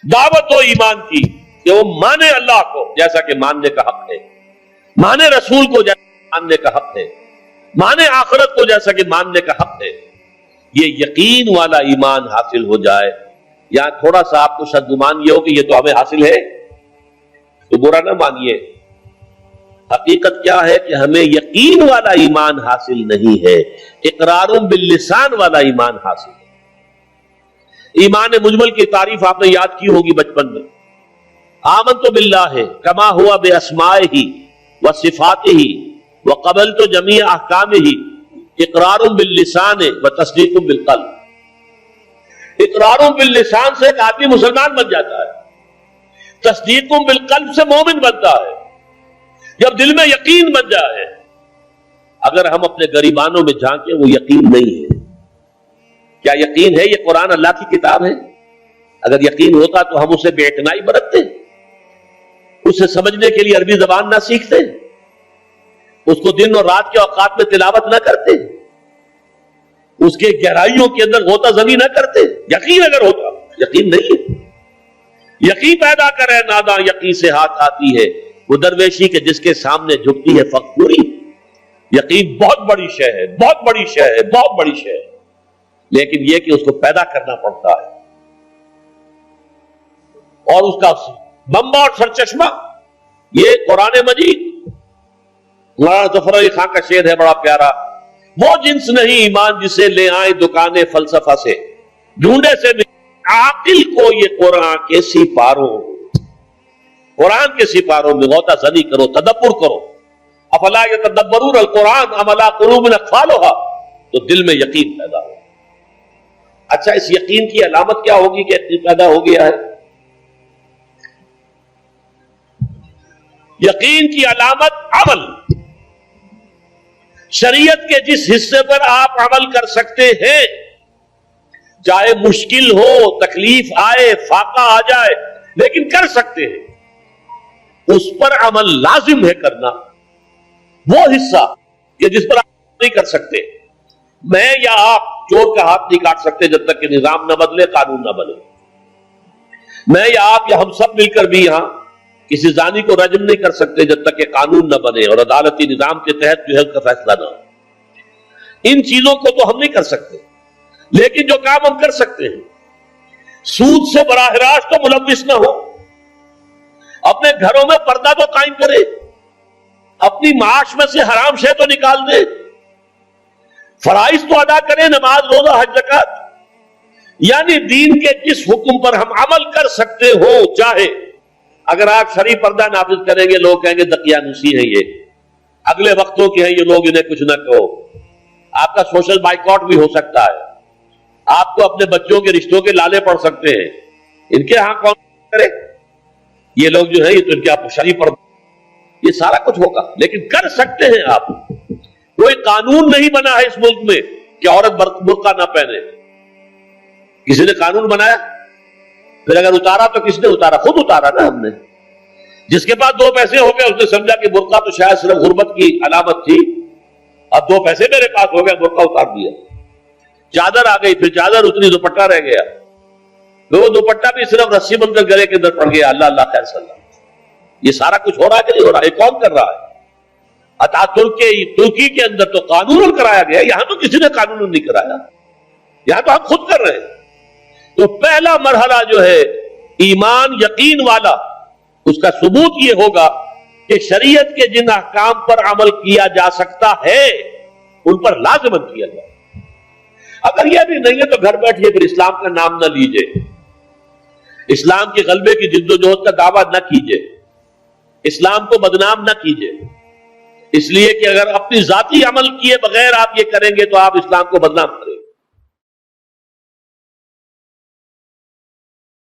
دعوت ہو ایمان کی کہ وہ مانے اللہ کو جیسا کہ ماننے کا حق ہے، مانے رسول کو جیسا ماننے کا حق ہے، مانے آخرت کو جیسا کہ ماننے کا حق ہے. یہ یقین والا ایمان حاصل ہو جائے. یا تھوڑا سا آپ کو شاید گمان یہ ہو کہ یہ تو ہمیں حاصل ہے، تو برا نہ مانیے. حقیقت کیا ہے کہ ہمیں یقین والا ایمان حاصل نہیں ہے، اقرار باللسان والا ایمان حاصل ہے. ایمان مجمل کی تعریف آپ نے یاد کی ہوگی بچپن میں. آمنت باللہ کما ہوا باسمائہ وصفاتہ وقبلت جمیع احکامہ اقرار باللسان وتصدیق بالقلب. اقرار باللسان سے ایک آدمی مسلمان بن جاتا ہے، تصدیق بالقلب سے مومن بنتا ہے. جب دل میں یقین بن جائے، اگر ہم اپنے گریبانوں میں جھانکیں وہ یقین نہیں ہے. کیا یقین ہے یہ قرآن اللہ کی کتاب ہے؟ اگر یقین ہوتا تو ہم اسے بے اعتنائی برتتے، اسے سمجھنے کے لیے عربی زبان نہ سیکھتے، اس کو دن اور رات کے اوقات میں تلاوت نہ کرتے، اس کے گہرائیوں کے اندر غوطہ زنی نہ کرتے. یقین اگر ہوتا، یقین نہیں ہے. یقین پیدا کرے ناداں یقین سے ہاتھ آتی ہے، وہ درویشی کے جس کے سامنے جھکتی ہے فقوری. یقین بہت بڑی شے ہے، بہت بڑی شے ہے، بہت بڑی شے ہے، لیکن یہ کہ اس کو پیدا کرنا پڑتا ہے. اور اس کا منبع اور سرچشمہ یہ قرآن مجید. مولانا ظفر علی خان کا شعر ہے بڑا پیارا، وہ جنس نہیں ایمان جسے لے آئیں دکانیں فلسفہ سے، ڈھونڈے سے عاقل کو یہ قرآن کے سپاروں، قرآن کے سپاروں میں غوطہ زنی کرو، تدبر کرو. افلا یتدبرون القرآن ام علی قلوب اقفالها، تو دل میں یقین پیدا ہو. اچھا، اس یقین کی علامت کیا ہوگی کہ یقین پیدا ہو گیا ہے؟ یقین کی علامت عمل. شریعت کے جس حصے پر آپ عمل کر سکتے ہیں، چاہے مشکل ہو، تکلیف آئے، فاقہ آ جائے، لیکن کر سکتے ہیں، اس پر عمل لازم ہے کرنا. وہ حصہ کہ جس پر آپ نہیں کر سکتے، میں یا آپ چور کا ہاتھ نہیں کاٹ سکتے جب تک کہ نظام نہ بدلے، قانون نہ بدلے. میں یا آپ یا ہم سب مل کر بھی یہاں کسی زانی کو رجم نہیں کر سکتے جب تک کہ قانون نہ بنے اور عدالتی نظام کے تحت جو ہے اس کا فیصلہ نہ ہو. ان چیزوں کو تو ہم نہیں کر سکتے، لیکن جو کام ہم کر سکتے ہیں، سود سے براہ راست تو ملوث نہ ہو، اپنے گھروں میں پردہ تو قائم کرے، اپنی معاش میں سے حرام شے تو نکال دے، فرائض تو ادا کرے، نماز، روزہ، حج، زکات. یعنی دین کے جس حکم پر ہم عمل کر سکتے ہو، چاہے اگر آپ شرعی پردہ نافذ کریں گے لوگ کہیں گے دقیانوسی ہیں، یہ اگلے وقتوں کے ہیں، یہ لوگ انہیں کچھ نہ کہو. آپ کا سوشل بائیکاٹ بھی ہو سکتا ہے، آپ کو اپنے بچوں کے رشتوں کے لالے پڑ سکتے ہیں. ان کے ہاں کون کرے؟ یہ لوگ جو ہیں یہ تو ان کے آپ شرعی پردہ، یہ سارا کچھ ہوگا، لیکن کر سکتے ہیں آپ. کوئی قانون نہیں بنا ہے اس ملک میں کہ عورت برقع نہ پہنے. کسی نے قانون بنایا؟ پھر اگر اتارا تو کس نے اتارا؟ خود اتارا نا ہم نے. جس کے پاس 2 پیسے ہو گئے اس نے سمجھا کہ برقع تو شاید صرف غربت کی علامت تھی، اب 2 پیسے میرے پاس ہو گئے، برقع اتار دیا. چادر آ گئی، پھر چادر اتنی، دوپٹہ رہ گیا، وہ دوپٹہ بھی صرف رسی بن کر گلے کے اندر پڑ گیا. اللہ اللہ خیر صلی اللہ. یہ سارا کچھ ہو رہا ہے کہ نہیں ہو رہا؟ یہ کون کر رہا ہے؟ ترکی کے اندر تو قانون کرایا گیا، یہاں تو کسی نے قانون نہیں کرایا، یہاں تو ہم خود کر رہے ہیں. تو پہلا مرحلہ جو ہے ایمان یقین والا، اس کا ثبوت یہ ہوگا کہ شریعت کے جن احکام پر عمل کیا جا سکتا ہے ان پر لازماً کیا جائے. اگر یہ بھی نہیں ہے تو گھر بیٹھیے، پھر اسلام کا نام نہ لیجئے، اسلام کے غلبے کی جد و جہد کا دعویٰ نہ کیجئے، اسلام کو بدنام نہ کیجئے. اس لیے کہ اگر اپنی ذاتی عمل کیے بغیر آپ یہ کریں گے تو آپ اسلام کو بدنام کریں گے.